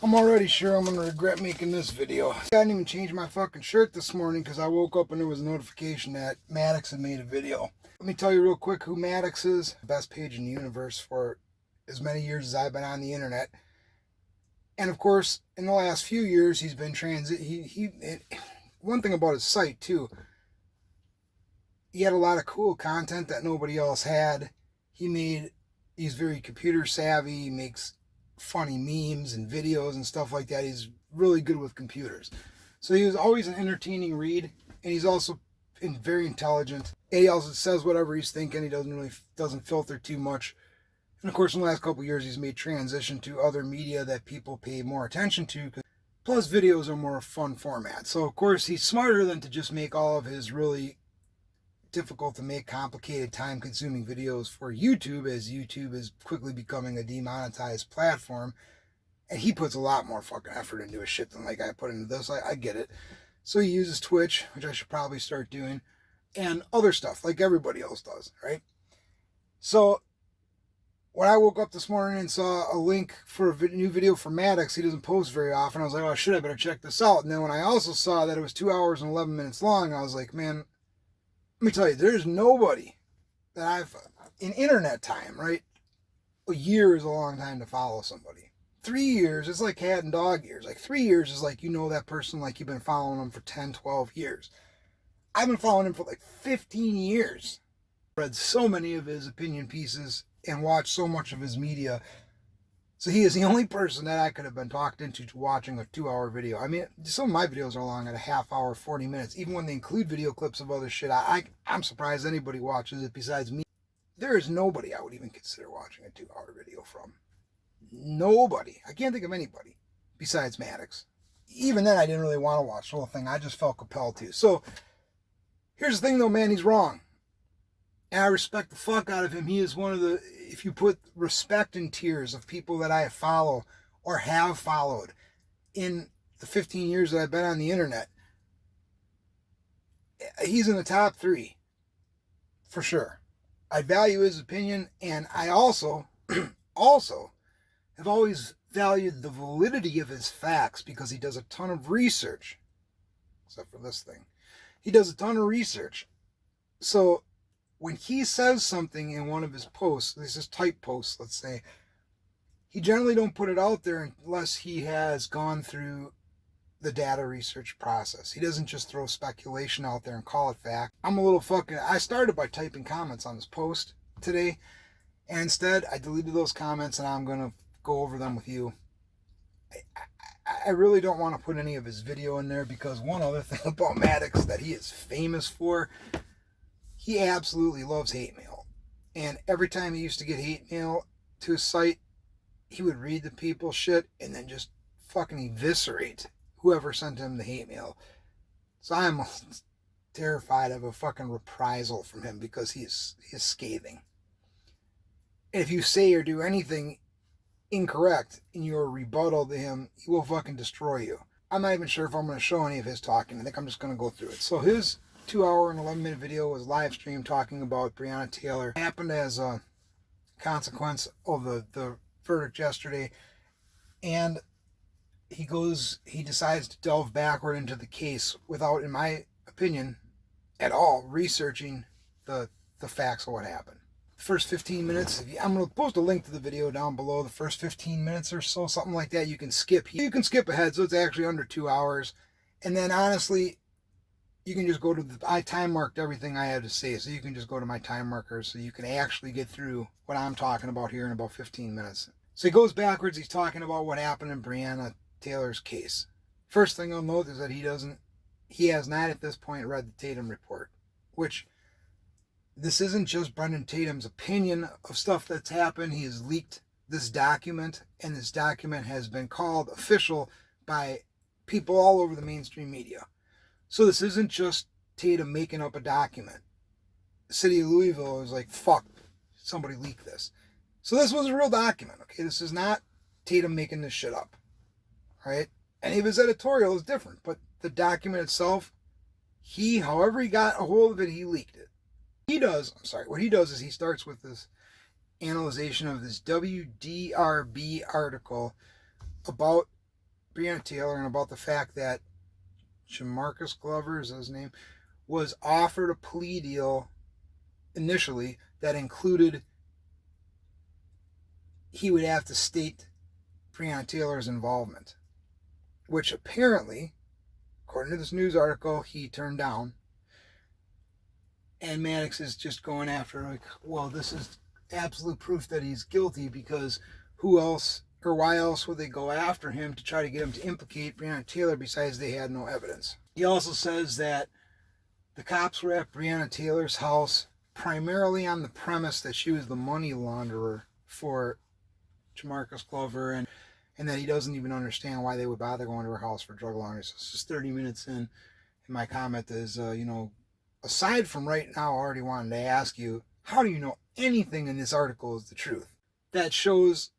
I'm already sure I'm going to regret making this video. I didn't even change my fucking shirt this morning because I woke up and there was a notification that Maddox had made a video. Let me tell you real quick who Maddox is. Best page in the universe for as many years as I've been on the internet. And of course, in the last few years, he's been one thing about his site too, he had a lot of cool content that nobody else had. He's very computer savvy. He makes funny memes and videos and stuff like that. He's really good with computers. So he was always an entertaining read, and he's also very intelligent. And he also says whatever he's thinking. He doesn't filter too much. And of course, in the last couple of years, he's made transition to other media that people pay more attention to. Plus, videos are more fun format. So of course, he's smarter than to just make all of his really difficult to make, complicated, time-consuming videos for YouTube, as YouTube is quickly becoming a demonetized platform, and he puts a lot more fucking effort into his shit than like I put into this. I get it. So he uses Twitch, which I should probably start doing, and other stuff like everybody else does, right? So when I woke up this morning and saw a link for a new video for Maddox, he doesn't post very often, I was like, oh shit, I better check this out. And then when I also saw that it was 2 hours and 11 minutes long, I was like, man, let me tell you, there's nobody that in internet time, right? A year is a long time to follow somebody. 3 years, it's like cat and dog years. Like 3 years is like, you know that person like you've been following them for 10, 12 years. I've been following him for like 15 years. Read so many of his opinion pieces and watched so much of his media. So he is the only person that I could have been talked into to watching a 2-hour video. I mean, some of my videos are long at a half hour, 40 minutes. Even when they include video clips of other shit, I'm surprised anybody watches it besides me. There is nobody I would even consider watching a 2-hour video from. Nobody. I can't think of anybody besides Maddox. Even then, I didn't really want to watch the whole thing. I just felt compelled to. So, here's the thing though, man. He's wrong. And I respect the fuck out of him. He is one of the, if you put respect in tiers of people that I follow or have followed in the 15 years that I've been on the internet, he's in the top 3 for sure. I value his opinion, and I also have always valued the validity of his facts because he does a ton of research. Except for this thing. He does a ton of research. So when he says something in one of his posts, this is type posts, let's say, he generally don't put it out there unless he has gone through the data research process. He doesn't just throw speculation out there and call it fact. I started by typing comments on this post today, and instead I deleted those comments and I'm going to go over them with you. I really don't want to put any of his video in there because one other thing about Maddox that he is famous for, he absolutely loves hate mail. And every time he used to get hate mail to his site, he would read the people's shit and then just fucking eviscerate whoever sent him the hate mail. So I am terrified of a fucking reprisal from him because he is scathing. And if you say or do anything incorrect in your rebuttal to him, he will fucking destroy you. I'm not even sure if I'm going to show any of his talking. I think I'm just going to go through it. So his 2-hour and 11-minute video was live streamed talking about Breonna Taylor. It happened as a consequence of the verdict yesterday, and he decides to delve backward into the case without, in my opinion, at all researching the facts of what happened. The first 15 minutes, I'm going to post a link to the video down below. The first 15 minutes or so, something like that, you can skip. You can skip ahead, so it's actually under 2 hours. And then honestly, you can just go to I time marked everything I had to say, so you can just go to my time markers so you can actually get through what I'm talking about here in about 15 minutes. So he goes backwards, he's talking about what happened in Breonna Taylor's case. First thing I'll note is that he has not at this point read the Tatum report, which this isn't just Brendan Tatum's opinion of stuff that's happened. He has leaked this document, and this document has been called official by people all over the mainstream media. So this isn't just Tatum making up a document. The city of Louisville is like, fuck, somebody leaked this. So this was a real document, okay? This is not Tatum making this shit up, right? Any of his editorial is different, but the document itself, however he got a hold of it, he leaked it. What he does is he starts with this analyzation of this WDRB article about Breonna Taylor and about the fact that Jamarcus Glover, is his name, was offered a plea deal initially that included he would have to state Breonna Taylor's involvement, which apparently, according to this news article, he turned down. And Maddox is just going after, like, well, this is absolute proof that he's guilty, because who else or why else would they go after him to try to get him to implicate Breonna Taylor besides they had no evidence? He also says that the cops were at Breonna Taylor's house primarily on the premise that she was the money launderer for Jamarcus Glover, and that he doesn't even understand why they would bother going to her house for drug laundering. So it's just 30 minutes in, and my comment is, aside from right now already wanting to ask you, how do you know anything in this article is the truth? That shows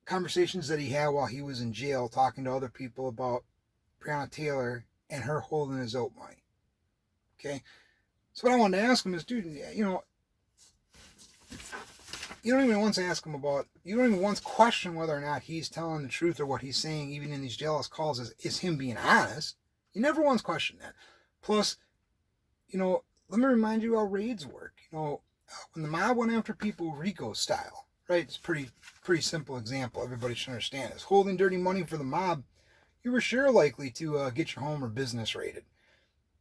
conversations that he had while he was in jail talking to other people about Breonna Taylor and her holding his oat money. Okay? So what I wanted to ask him is, dude, you don't even once ask him about, you don't even once question whether or not he's telling the truth or what he's saying, even in these jealous calls, is him being honest. You never once question that. Plus, let me remind you how raids work. When the mob went after people Rico style, right? It's pretty simple example. Everybody should understand this. Holding dirty money for the mob, you were sure likely to get your home or business raided.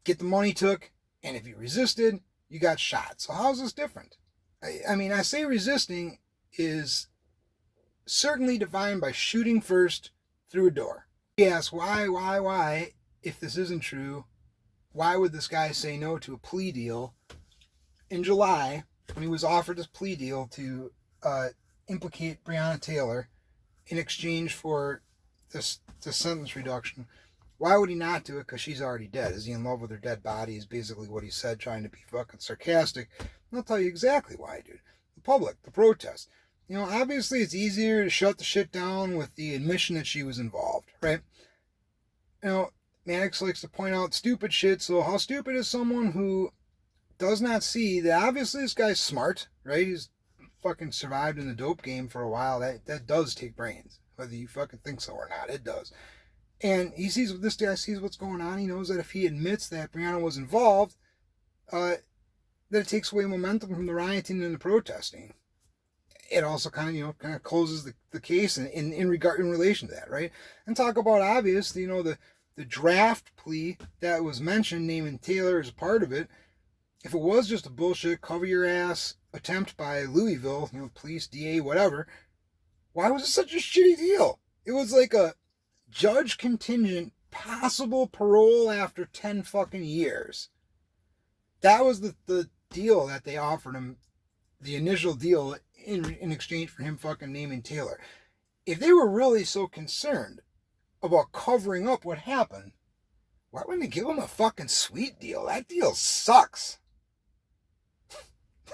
Get the money took, and if you resisted, you got shot. So how is this different? I say resisting is certainly defined by shooting first through a door. He asks, why, if this isn't true, why would this guy say no to a plea deal in July when he was offered this plea deal to implicate Breonna Taylor in exchange for this sentence reduction? Why would he not do it? Because she's already dead. Is he in love with her dead body? Is basically what he said, trying to be fucking sarcastic. And I'll tell you exactly why, dude. The public, the protest. Obviously it's easier to shut the shit down with the admission that she was involved, right? Maddox likes to point out stupid shit. So how stupid is someone who does not see that obviously this guy's smart, right? He's fucking survived in the dope game for a while. That does take brains, whether you fucking think so or not. It does. And he sees, this guy sees what's going on. He knows that if he admits that Breonna was involved, that it takes away momentum from the rioting and the protesting. It also kind of closes the case in relation to that, right? And talk about obvious, the draft plea that was mentioned, naming Taylor as a part of it. If it was just a bullshit cover your ass attempt by Louisville, police, DA, whatever, why was it such a shitty deal? It was like a judge contingent possible parole after 10 fucking years. That was the deal that they offered him, the initial deal in exchange for him fucking naming Taylor. If they were really so concerned about covering up what happened, why wouldn't they give him a fucking sweet deal? That deal sucks.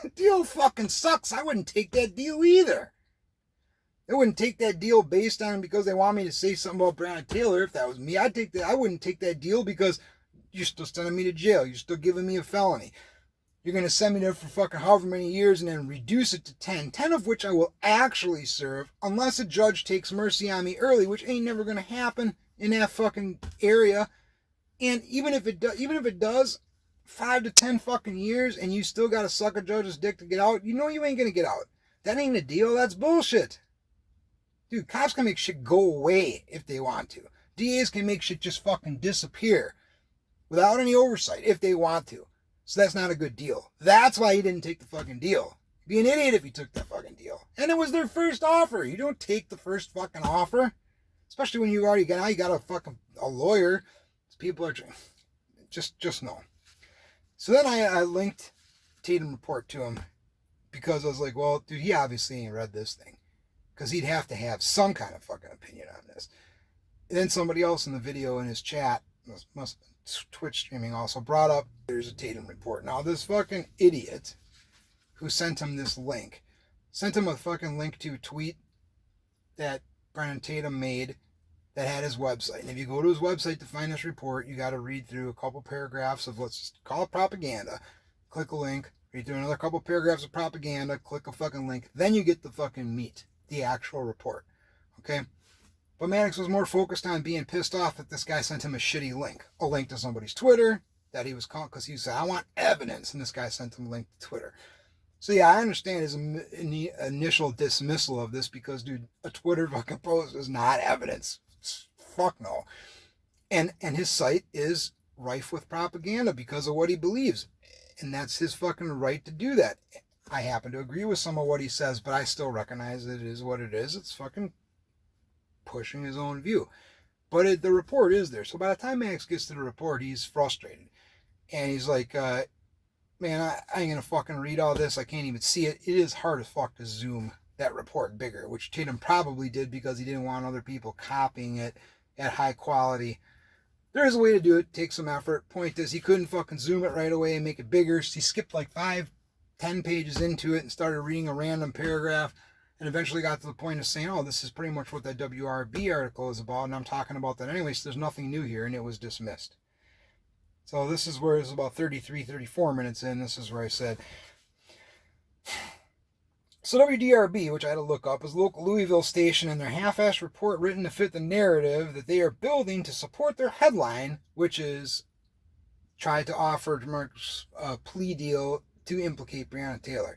That deal fucking sucks. I wouldn't take that deal either. They wouldn't take that deal based on because they want me to say something about Breonna Taylor. If that was me, I'd take that. I wouldn't take that deal because you're still sending me to jail. You're still giving me a felony. You're going to send me there for fucking however many years and then reduce it to 10 of which I will actually serve unless a judge takes mercy on me early, which ain't never going to happen in that fucking area. And even if it does, 5 to 10 fucking years and you still got to suck a judge's dick to get out, you ain't going to get out. That ain't a deal. That's bullshit. Dude, cops can make shit go away if they want to. DAs can make shit just fucking disappear without any oversight if they want to. So that's not a good deal. That's why he didn't take the fucking deal. He'd be an idiot if he took that fucking deal. And it was their first offer. You don't take the first fucking offer. Especially when you already got a lawyer. People are just no. So then I linked Tatum report to him because I was like, well, dude, he obviously ain't read this thing. Because he'd have to have some kind of fucking opinion on this. And then somebody else in the video in his chat, must have been Twitch streaming, also brought up, there's a Tatum report. Now this fucking idiot who sent him this link, sent him a fucking link to a tweet that Brennan Tatum made that had his website. And if you go to his website to find this report, you got to read through a couple paragraphs of, let's just call it propaganda. Click a link, read through another couple paragraphs of propaganda, click a fucking link. Then you get the fucking meat. The actual report. Okay? But Maddox was more focused on being pissed off that this guy sent him a shitty link. A link to somebody's Twitter that he was caught because he said, I want evidence. And this guy sent him a link to Twitter. So yeah, I understand his initial dismissal of this because, dude, a Twitter fucking post is not evidence. Fuck no. And his site is rife with propaganda because of what he believes. And that's his fucking right to do that. I happen to agree with some of what he says, but I still recognize that it is what it is. It's fucking pushing his own view. But the report is there. So by the time Max gets to the report, he's frustrated. And he's like, man, I ain't going to fucking read all this. I can't even see it. It is hard as fuck to zoom that report bigger, which Tatum probably did because he didn't want other people copying it at high quality. There is a way to do it. Take some effort. Point is, he couldn't fucking zoom it right away and make it bigger. So he skipped like 5-10 pages into it and started reading a random paragraph and eventually got to the point of saying, oh, this is pretty much what that WRB article is about, and I'm talking about that anyway, so there's nothing new here, and it was dismissed. So this is where it's about 33, 34 minutes in. This is where I said, so WDRB, which I had to look up, is a local Louisville station, and their half-assed report written to fit the narrative that they are building to support their headline, which is try to offer Mark's plea deal to implicate Breonna Taylor.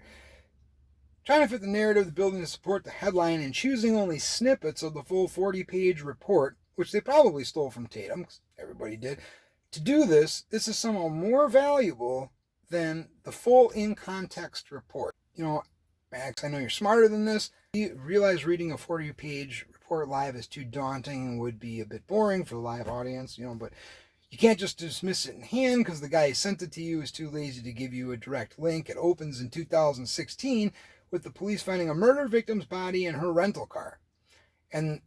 Trying to fit the narrative of the building to support the headline and choosing only snippets of the full 40-page report, which they probably stole from Tatum, because everybody did. To do this, this is somehow more valuable than the full in-context report. You know, Max, I know you're smarter than this. You realize reading a 40-page report live is too daunting and would be a bit boring for the live audience, you know, but you can't just dismiss it in hand because the guy who sent it to you is too lazy to give you a direct link. It opens in 2016 with the police finding a murder victim's body in her rental car. And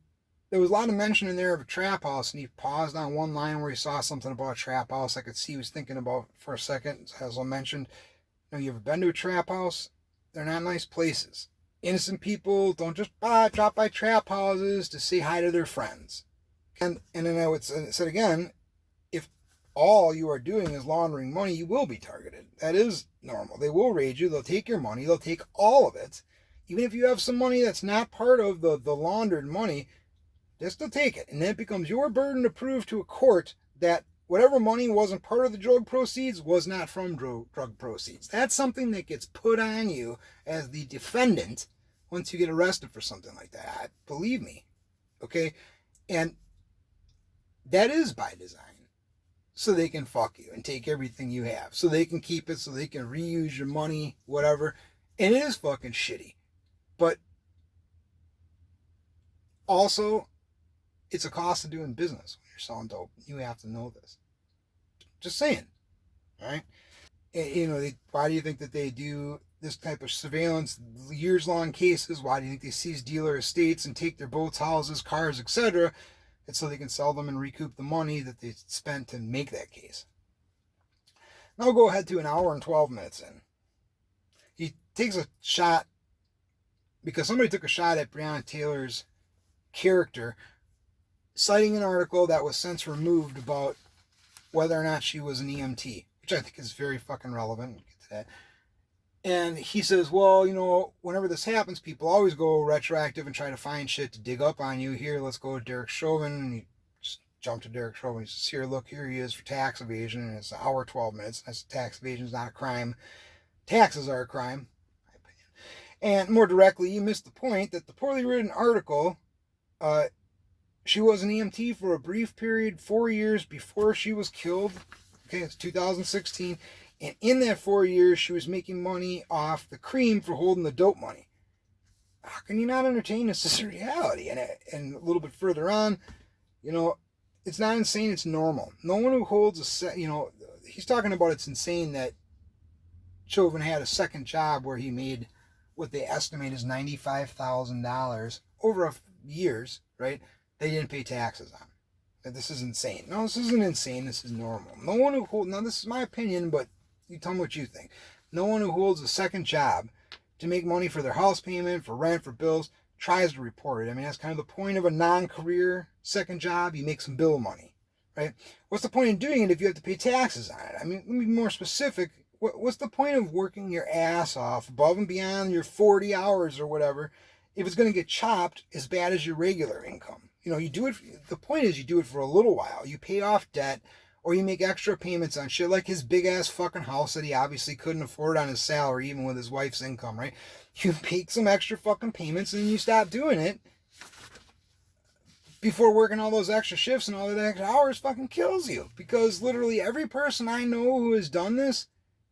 there was a lot of mention in there of a trap house, and he paused on one line where he saw something about a trap house. I could see he was thinking about for a second. As I mentioned, you know, you ever been to a trap house? They're not nice places. Innocent people don't just drop by trap houses to say hi to their friends. And then I would say again, if all you are doing is laundering money, you will be targeted. That is normal. They will raid you. They'll take your money. They'll take all of it. Even if you have some money that's not part of the laundered money, they'll still take it. And then it becomes your burden to prove to a court that whatever money wasn't part of the drug proceeds was not from drug proceeds. That's something that gets put on you as the defendant once you get arrested for something like that. Believe me. Okay? And that is by design. So they can fuck you and take everything you have. So they can keep it, so they can reuse your money, whatever. And it is fucking shitty. But also, it's a cost of doing business when you're selling dope. You have to know this. Just saying. Alright? You know, why do you think that they do this type of surveillance, years-long cases? Why do you think they seize dealer estates and take their boats, houses, cars, etc.? It's so they can sell them and recoup the money that they spent to make that case. Now we'll go ahead to an hour and 12 minutes in. He takes a shot, because somebody took a shot at Breonna Taylor's character, citing an article that was since removed about whether or not she was an EMT, which I think is very fucking relevant. We'll get to that. And he says, well, you know, whenever this happens, people always go retroactive and try to find shit to dig up on you. Here, let's go to Derek Chauvin. And he just jumped to Derek Chauvin. He says, here, look, here he is for tax evasion. And it's an hour, 12 minutes. I said, tax evasion is not a crime. Taxes are a crime, in my opinion. And more directly, you missed the point that the poorly written article, she was an EMT for a brief period, 4 years before she was killed. Okay, it's 2016. And in that 4 years, she was making money off the cream for holding the dope money. How can you not entertain this as a reality? And a little bit further on, you know, it's not insane, it's normal. No one who holds he's talking about it's insane that Chauvin had a second job where he made what they estimate is $95,000 over years, right? They didn't pay taxes on. This is insane. No, this isn't insane. This is normal. No one who holds, now this is my opinion, but you tell me what you think. No one who holds a second job to make money for their house payment, for rent, for bills, tries to report it. I mean, that's kind of the point of a non-career second job. You make some bill money, right? What's the point in doing it if you have to pay taxes on it? I mean, let me be more specific. What's the point of working your ass off above and beyond your 40 hours or whatever if it's going to get chopped as bad as your regular income? You do it, the point is you do it for a little while. You pay off debt, or you make extra payments on shit like his big ass fucking house that he obviously couldn't afford on his salary, even with his wife's income, right? You make some extra fucking payments and then you stop doing it before working all those extra shifts and all that extra hours fucking kills you. Because literally every person I know who has done this,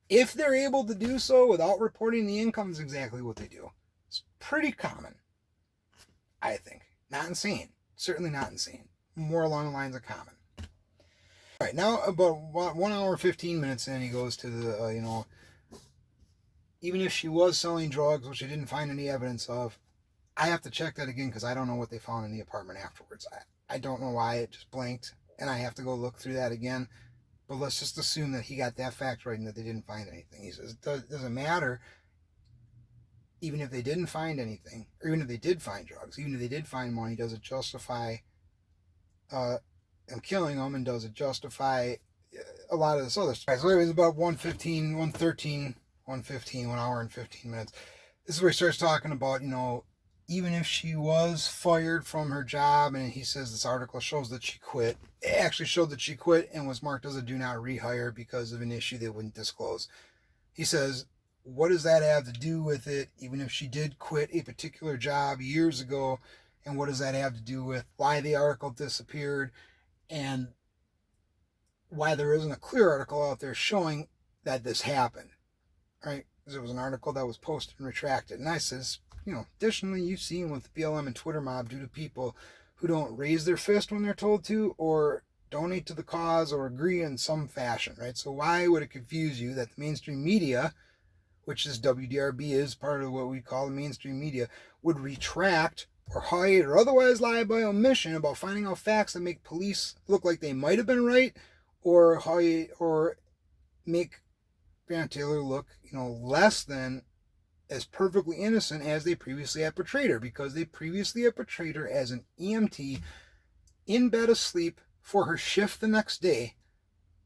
if they're able to do so without reporting the income, is exactly what they do. It's pretty common, I think. Not insane. Certainly not insane. More along the lines of common. All right, now about 1 hour 15 minutes in, he goes to the, even if she was selling drugs, which I didn't find any evidence of, I have to check that again because I don't know what they found in the apartment afterwards. I don't know why it just blanked, and I have to go look through that again. But let's just assume that he got that fact right and that they didn't find anything. He says it doesn't matter. Even if they didn't find anything, or even if they did find drugs, even if they did find money, does it justify them killing them, and does it justify a lot of this other stuff? So it was about 1:15, 1:13, 1:15, 1 hour and 15 minutes. This is where he starts talking about, even if she was fired from her job, and he says this article shows that she quit. It actually showed that she quit and was marked as a do not rehire because of an issue they wouldn't disclose. He says, what does that have to do with it, even if she did quit a particular job years ago, and what does that have to do with why the article disappeared, and why there isn't a clear article out there showing that this happened, right? Because it was an article that was posted and retracted. And I says, additionally, you've seen what the BLM and Twitter mob do to people who don't raise their fist when they're told to, or donate to the cause, or agree in some fashion, right? So why would it confuse you that the mainstream media, which is WDRB is part of what we call the mainstream media, would retract or hide or otherwise lie by omission about finding out facts that make police look like they might have been right, or hide or make Breonna Taylor look, less than as perfectly innocent as they previously had portrayed her, because they previously had portrayed her as an EMT in bed asleep for her shift the next day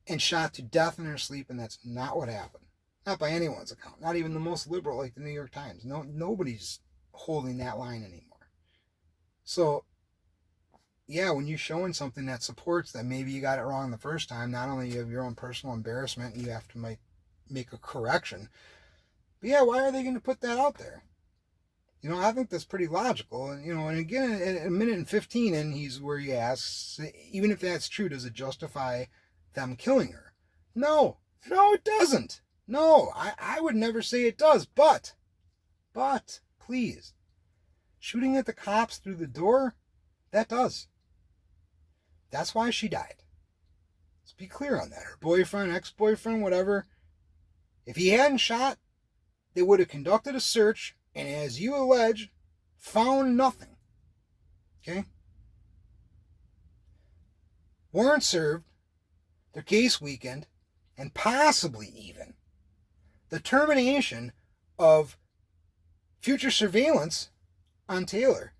and shot to death in her sleep, and that's not what happened. Not by anyone's account. Not even the most liberal like the New York Times. Nobody's holding that line anymore. So, yeah, when you're showing something that supports that maybe you got it wrong the first time, not only you have your own personal embarrassment, you have to make a correction. But yeah, why are they going to put that out there? I think that's pretty logical. And, and again, at 1:15 in, he's where he asks, even if that's true, does it justify them killing her? No, it doesn't. No, I would never say it does, but, please, shooting at the cops through the door, that does. That's why she died. Let's be clear on that. Her boyfriend, ex-boyfriend, whatever, if he hadn't shot, they would have conducted a search, and as you allege, found nothing. Okay? Warrant served, their case weakened, and possibly even the termination of future surveillance on Taylor.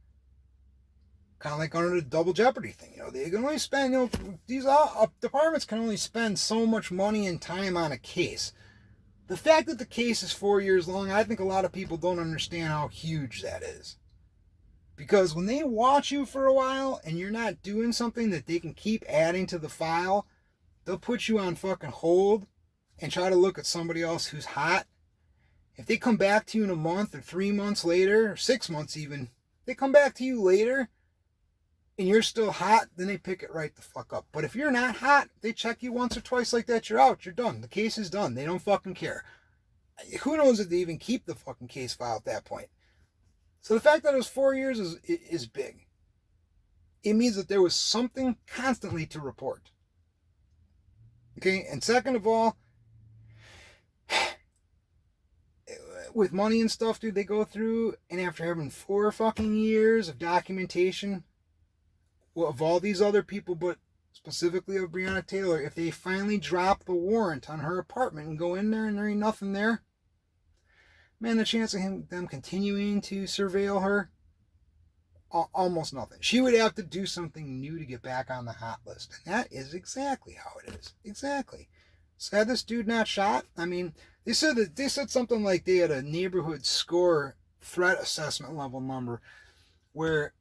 Kind of like under the double jeopardy thing. They can only spend, these departments can only spend so much money and time on a case. The fact that the case is 4 years long, I think a lot of people don't understand how huge that is. Because when they watch you for a while and you're not doing something that they can keep adding to the file, they'll put you on fucking hold and try to look at somebody else who's hot. If they come back to you in a month or 3 months later, or 6 months even, they come back to you later and you're still hot, then they pick it right the fuck up. But if you're not hot, they check you once or twice like that, you're out, you're done. The case is done. They don't fucking care. Who knows if they even keep the fucking case file at that point. So the fact that it was 4 years is big. It means that there was something constantly to report. Okay, and second of all, with money and stuff, dude, they go through, and after having 4 fucking years of documentation of all these other people, but specifically of Breonna Taylor, if they finally drop the warrant on her apartment and go in there and there ain't nothing there, man, the chance of them continuing to surveil her, almost nothing. She would have to do something new to get back on the hot list. And that is exactly how it is. Exactly. So had this dude not shot, they said something like they had a neighborhood score threat assessment level number where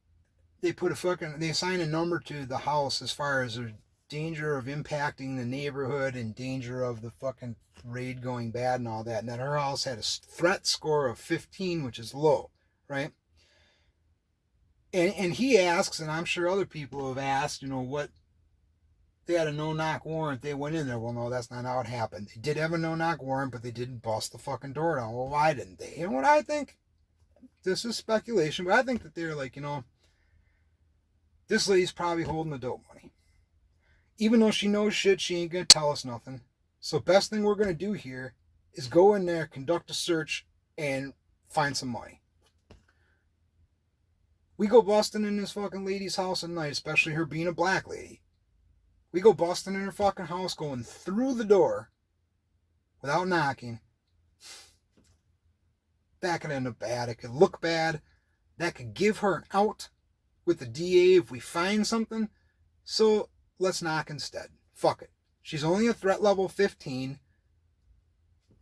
they assign a number to the house as far as their danger of impacting the neighborhood and danger of the fucking raid going bad and all that. And then her house had a threat score of 15, which is low, right? And he asks, and I'm sure other people have asked, what they had a no-knock warrant. They went in there. Well, no, that's not how it happened. They did have a no-knock warrant, but they didn't bust the fucking door down. Well, why didn't they? You know what I think? This is speculation, but I think that they're like, this lady's probably holding the dope money. Even though she knows shit, she ain't going to tell us nothing. So best thing we're going to do here is go in there, conduct a search, and find some money. We go busting in this fucking lady's house at night, especially her being a black lady. We go busting in her fucking house, going through the door without knocking. That could end up bad. It could look bad. That could give her an out with the DA if we find something. So let's knock instead. Fuck it. She's only a threat level 15.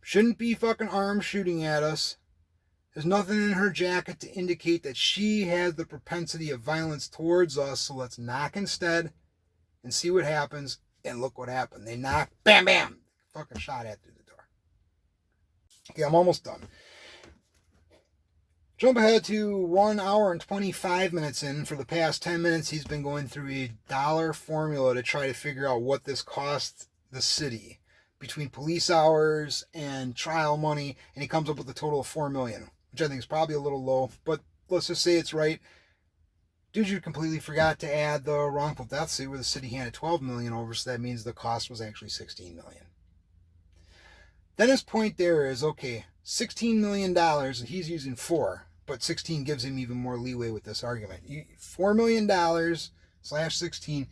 Shouldn't be fucking armed shooting at us. There's nothing in her jacket to indicate that she has the propensity of violence towards us. So let's knock instead and see what happens. And look what happened. They knocked. Bam, bam. Fucking shot at through the door. Okay, I'm almost done. Jump ahead to 1 hour and 25 minutes in. For the past 10 minutes, he's been going through a dollar formula to try to figure out what this costs the city between police hours and trial money, and he comes up with a total of $4 million, which I think is probably a little low, but let's just say it's right. Dude, you completely forgot to add the wrongful death suit where the city handed $12 million over, so that means the cost was actually $16 million. Then his point there is, okay, $16 million, and he's using 4, but 16 gives him even more leeway with this argument. $4 million slash 16,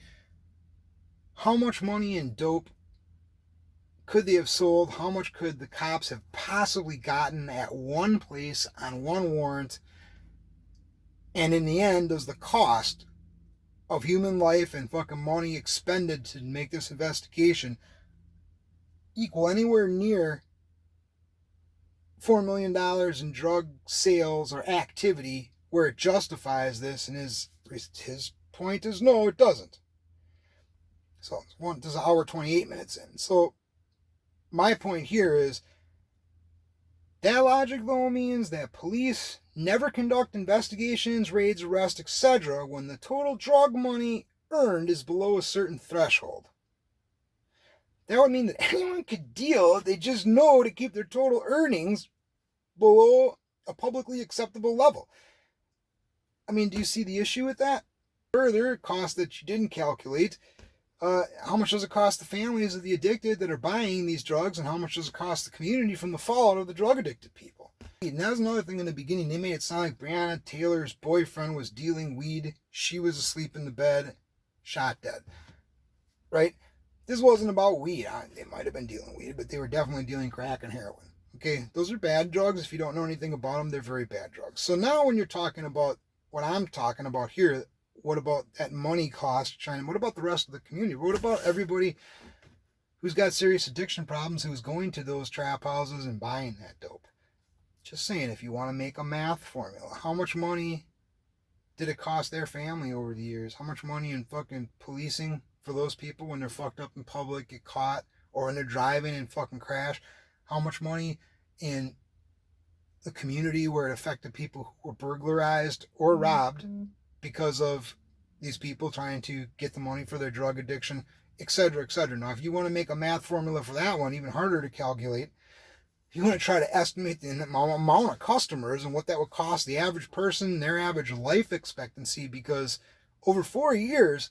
how much money in dope could they have sold? How much could the cops have possibly gotten at one place on one warrant? And in the end, does the cost of human life and fucking money expended to make this investigation equal anywhere near $4 million in drug sales or activity where it justifies this? And his point is no, it doesn't. So this is 1 hour 28 minutes in. So my point here is that logic though means that police never conduct investigations, raids, arrests, etc. when the total drug money earned is below a certain threshold. That would mean that anyone could deal if they just know to keep their total earnings below a publicly acceptable level. I mean, do you see the issue with that? Further, cost that you didn't calculate. How much does it cost the families of the addicted that are buying these drugs, and how much does it cost the community from the fallout of the drug addicted people? And that was another thing in the beginning. They made it sound like Breonna Taylor's boyfriend was dealing weed. She was asleep in the bed, shot dead. Right? This wasn't about weed. They might have been dealing weed, but they were definitely dealing crack and heroin. Okay, those are bad drugs. If you don't know anything about them, they're very bad drugs. So now when you're talking about what I'm talking about here, what about that money cost? What about the rest of the community? What about everybody who's got serious addiction problems who's going to those trap houses and buying that dope? Just saying, if you want to make a math formula, how much money did it cost their family over the years? How much money in fucking policing for those people when they're fucked up in public, get caught, or when they're driving and fucking crash? How much money in the community where it affected people who were burglarized or robbed because of these people trying to get the money for their drug addiction, etc., etc. Now, if you want to make a math formula for that one, even harder to calculate, if you want to try to estimate the amount of customers and what that would cost the average person, their average life expectancy, because over 4 years,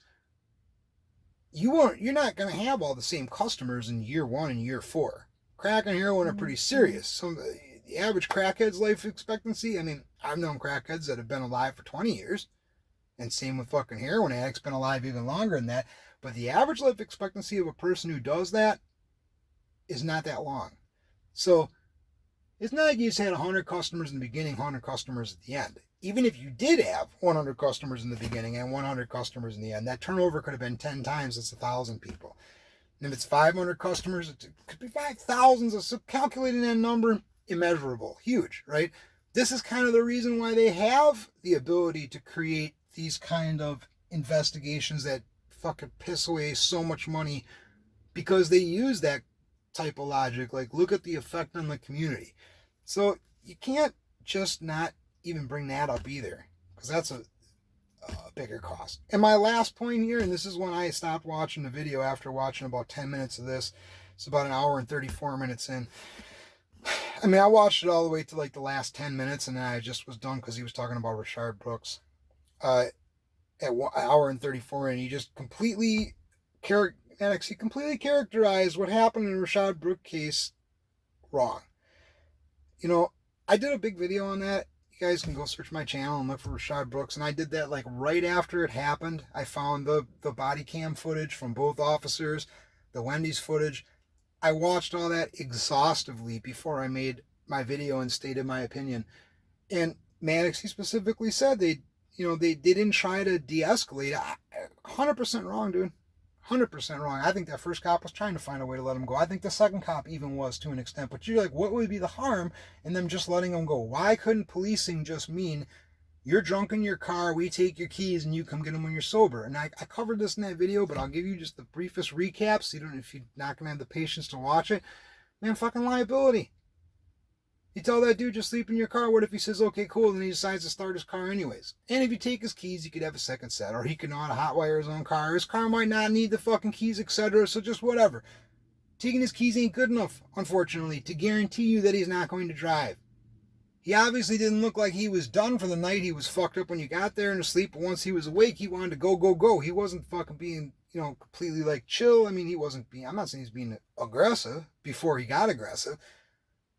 you're not going to have all the same customers in year 1 and year 4. Crack and heroin are pretty serious. So the average crackhead's life expectancy, I mean, I've known crackheads that have been alive for 20 years. And same with fucking heroin addicts, been alive even longer than that. But the average life expectancy of a person who does that is not that long. So it's not like you just had 100 customers in the beginning, 100 customers at the end. Even if you did have 100 customers in the beginning and 100 customers in the end, that turnover could have been 10 times. It's 1,000 people. And if it's 500 customers, it could be 5,000. So calculating that number, immeasurable, huge, right? This is kind of the reason why they have the ability to create these kind of investigations that fucking piss away so much money because they use that type of logic. Like, look at the effect on the community. So you can't just not even bring that up either, because that's a bigger cost. And my last point here, and this is when I stopped watching the video after watching about 10 minutes of this. It's about an hour and 34 minutes in. I mean, I watched it all the way to like the last 10 minutes, and then I just was done because he was talking about Rayshard Brooks. At 1 hour and 34, and he just completely characterized what happened in the Rayshard Brooks case wrong. You know, I did a big video on that. You guys can go search my channel and look for Rayshard Brooks, and I did that like right after it happened. I found the body cam footage from both officers, the Wendy's footage. I watched all that exhaustively before I made my video and stated my opinion. And Maddox, he specifically said they didn't try to de-escalate. 100% wrong, dude. 100% wrong. I think that first cop was trying to find a way to let him go. I think the second cop even was, to an extent. But you're like, what would be the harm in them just letting him go? Why couldn't policing just mean you're drunk in your car, we take your keys, and you come get them when you're sober? And I covered this in that video, but I'll give you just the briefest recap, so if you're not going to have the patience to watch it. Man, fucking liability. You tell that dude just sleep in your car. What if he says, okay, cool, then he decides to start his car anyways? And if you take his keys, you could have a second set. Or he could know how to hotwire his own car. His car might not need the fucking keys, etc. So just whatever. Taking his keys ain't good enough, unfortunately, to guarantee you that he's not going to drive. He obviously didn't look like he was done for the night. He was fucked up when you got there and asleep. But once he was awake, he wanted to go, go, go. He wasn't fucking being, completely like chill. I mean, I'm not saying he's being aggressive before he got aggressive.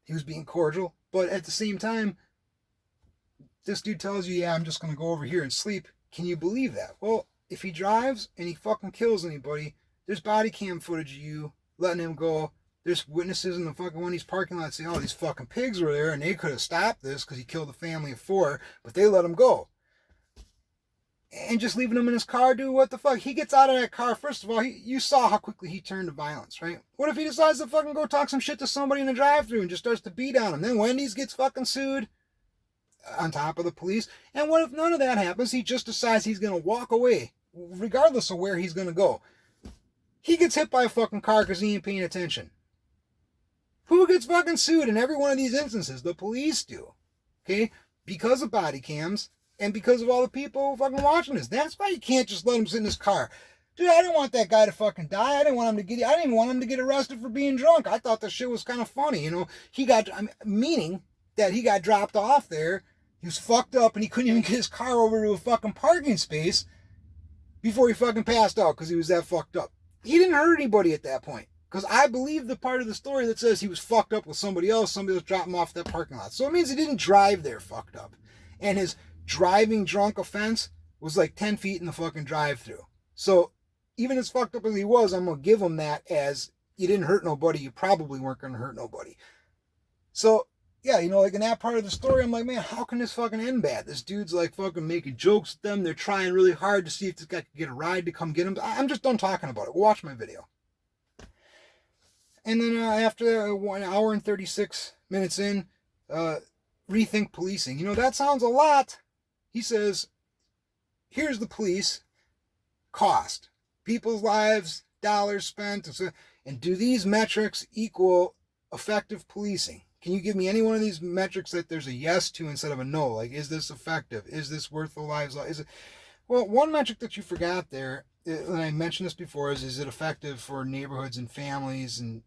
He was being cordial. But at the same time, this dude tells you, yeah, I'm just going to go over here and sleep. Can you believe that? Well, if he drives and he fucking kills anybody, there's body cam footage of you letting him go. There's witnesses in the fucking Wendy's parking lot saying, oh, these fucking pigs were there and they could have stopped this because he killed a family of 4, but they let him go. And just leaving him in his car, dude, what the fuck? He gets out of that car. First of all, you saw how quickly he turned to violence, right? What if he decides to fucking go talk some shit to somebody in the drive-thru and just starts to beat on him? Then Wendy's gets fucking sued on top of the police. And what if none of that happens? He just decides he's going to walk away, regardless of where he's going to go. He gets hit by a fucking car because he ain't paying attention. Who gets fucking sued in every one of these instances? The police do. Okay? Because of body cams and because of all the people fucking watching this. That's why you can't just let him sit in his car. Dude, I didn't want that guy to fucking die. I didn't even want him to get arrested for being drunk. I thought the shit was kind of funny. Meaning that he got dropped off there. He was fucked up and he couldn't even get his car over to a fucking parking space before he fucking passed out because he was that fucked up. He didn't hurt anybody at that point. Because I believe the part of the story that says he was fucked up with somebody else. Somebody was dropping him off that parking lot. So it means he didn't drive there fucked up. And his driving drunk offense was like 10 feet in the fucking drive-thru. So even as fucked up as he was, I'm going to give him that as you didn't hurt nobody. You probably weren't going to hurt nobody. So, yeah, like in that part of the story, I'm like, man, how can this fucking end bad? This dude's like fucking making jokes with them. They're trying really hard to see if this guy can get a ride to come get him. I'm just done talking about it. Watch my video. And then after 1 hour and 36 minutes in, rethink policing. That sounds a lot. He says, here's the police. Cost. People's lives, dollars spent. And do these metrics equal effective policing? Can you give me any one of these metrics that there's a yes to instead of a no? Like, is this effective? Is this worth the lives? Well, one metric that you forgot there, and I mentioned this before, is it effective for neighborhoods and families and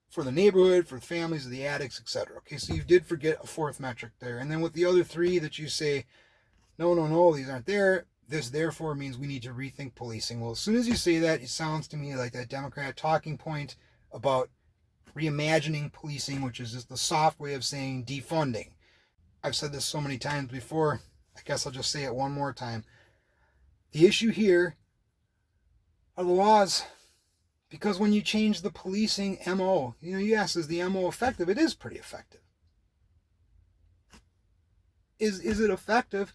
for the neighborhood, for the families of the addicts, etc. Okay, so you did forget a fourth metric there. And then with the other 3 that you say, no, these aren't there, this therefore means we need to rethink policing. Well, as soon as you say that, it sounds to me like that Democrat talking point about reimagining policing, which is just the soft way of saying defunding. I've said this so many times before, I guess I'll just say it one more time. The issue here are the laws. Because when you change the policing MO, you ask, is the MO effective? It is pretty effective. Is it effective?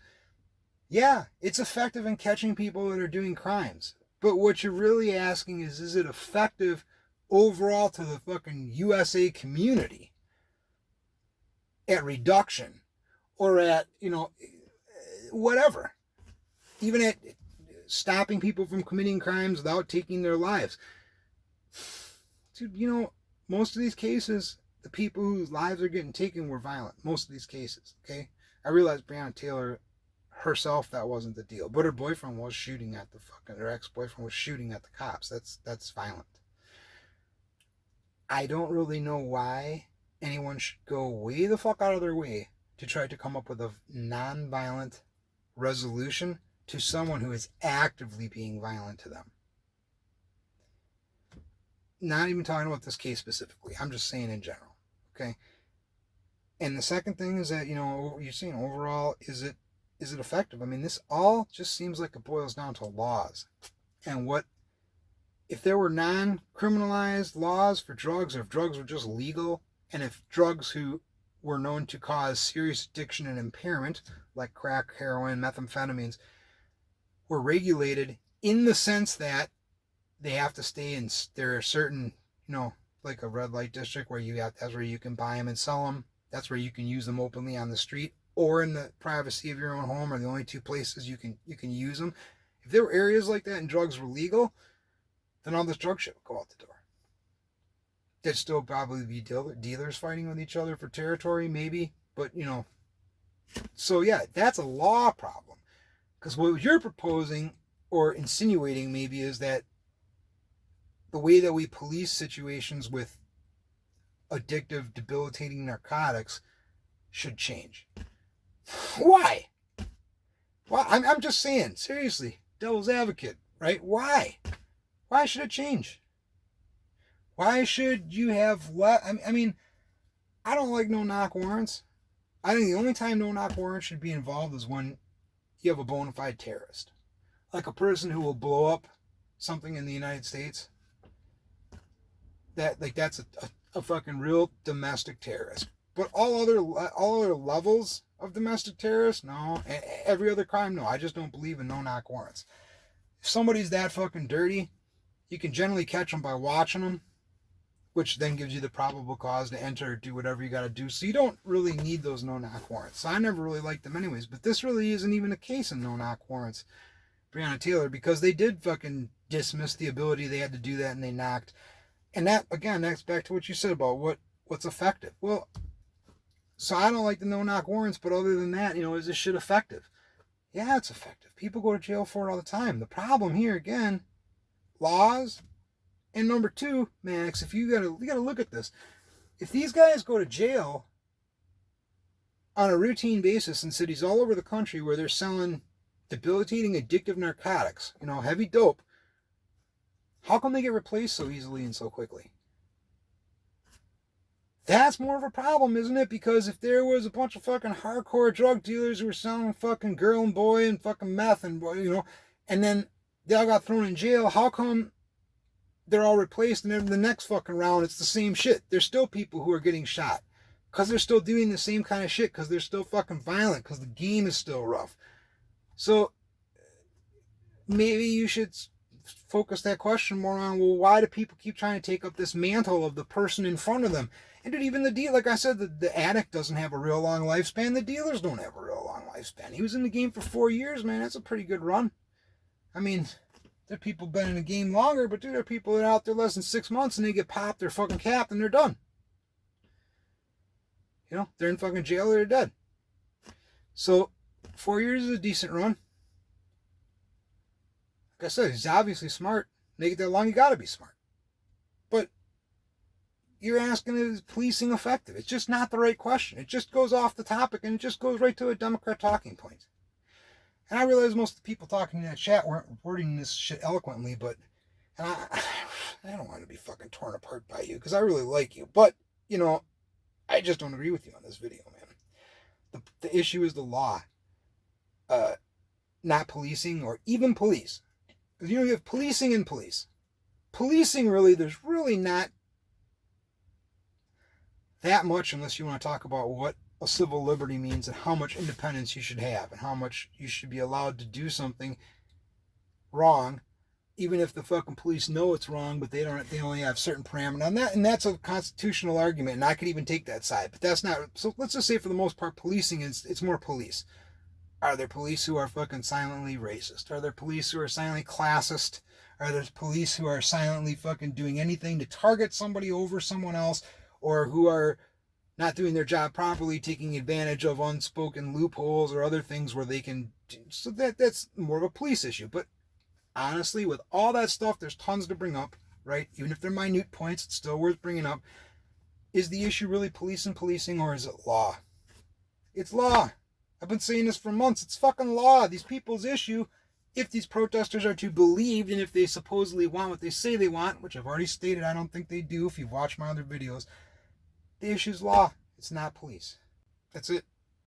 Yeah, it's effective in catching people that are doing crimes. But what you're really asking is it effective overall to the fucking USA community at reduction or at, whatever. even at stopping people from committing crimes without taking their lives. Dude, you know, most of these cases, the people whose lives are getting taken were violent. Most of these cases, okay? I realize Breonna Taylor herself, that wasn't the deal. But her boyfriend was shooting at her ex-boyfriend was shooting at the cops. That's violent. I don't really know why anyone should go way the fuck out of their way to try to come up with a non-violent resolution to someone who is actively being violent to them. Not even talking about this case specifically. I'm just saying in general. Okay? And the second thing is that, you know, you're saying overall, is it effective? I mean, this all just seems like it boils down to laws. And what if there were non-criminalized laws for drugs, or if drugs were just legal, and if drugs who were known to cause serious addiction and impairment, like crack, heroin, methamphetamines, were regulated in the sense that they have to stay in, there are certain, you know, like a red light district where that's where you can buy them and sell them. That's where you can use them openly on the street or in the privacy of your own home, are the only two places you can use them. If there were areas like that and drugs were legal, then all this drug shit would go out the door. There'd still probably be dealers fighting with each other for territory, maybe. But, you know, so yeah, that's a law problem. Because what you're proposing or insinuating maybe is that the way that we police situations with addictive, debilitating narcotics should change. Why? Why? I'm just saying, seriously, devil's advocate, right? Why? Why should it change? Why should you have I mean, I don't like no-knock warrants. I think the only time no-knock warrants should be involved is when you have a bona fide terrorist. Like a person who will blow up something in the United States. That's a fucking real domestic terrorist. But all other levels of domestic terrorists, no. Every other crime, no. I just don't believe in no-knock warrants. If somebody's that fucking dirty, you can generally catch them by watching them, which then gives you the probable cause to enter or do whatever you got to do. So you don't really need those no-knock warrants. So I never really liked them anyways. But this really isn't even a case of no-knock warrants, Breonna Taylor, because they did fucking dismiss the ability they had to do that, and they knocked. And that, again, that's back to what you said about what's effective. Well, so I don't like the no-knock warrants, but other than that, you know, is this shit effective? Yeah, it's effective. People go to jail for it all the time. The problem here, again, laws. And number two, Maddox, if you gotta look at this. If these guys go to jail on a routine basis in cities all over the country where they're selling debilitating, addictive narcotics, you know, heavy dope, how come they get replaced so easily and so quickly? That's more of a problem, isn't it? Because if there was a bunch of fucking hardcore drug dealers who were selling fucking girl and boy and fucking meth and boy, you know, and then they all got thrown in jail, how come they're all replaced and then the next fucking round it's the same shit? There's still people who are getting shot because they're still doing the same kind of shit, because they're still fucking violent, because the game is still rough. So maybe you should focus that question more on, well, why do people keep trying to take up this mantle of the person in front of them? And dude, even the deal, like I said, the addict doesn't have a real long lifespan. The dealers don't have a real long lifespan. He was in the game for 4 years, man. That's a pretty good run. I mean, there are people been in the game longer, but dude, there are people that are out there less than 6 months and they get popped, they're fucking capped, and they're done. You know, they're in fucking jail or they're dead. So 4 years is a decent run. Like I said, he's obviously smart. Make it that long, you gotta be smart. But you're asking, is policing effective? It's just not the right question. It just goes off the topic and it just goes right to a Democrat talking point. And I realize most of the people talking in that chat weren't wording this shit eloquently, but and I don't want to be fucking torn apart by you, because I really like you. But, you know, I just don't agree with you on this video, man. The issue is the law. Not policing, or even police. Because, you know, you have policing and police. Policing, really, there's really not that much, unless you want to talk about what a civil liberty means and how much independence you should have and how much you should be allowed to do something wrong, even if the fucking police know it's wrong, but they only have certain parameters on that. And that's a constitutional argument, and I could even take that side, but that's not. So let's just say, for the most part, policing it's more police. Are there police who are fucking silently racist? Are there police who are silently classist? Are there police who are silently fucking doing anything to target somebody over someone else, or who are not doing their job properly, taking advantage of unspoken loopholes or other things where they can... So that's more of a police issue. But honestly, with all that stuff, there's tons to bring up, right? Even if they're minute points, it's still worth bringing up. Is the issue really police and policing, or is it law? It's law. I've been saying this for months. It's fucking law. These people's issue, if these protesters are to believe, and if they supposedly want what they say they want, which I've already stated I don't think they do if you've watched my other videos, the issue's law. It's not police. That's it.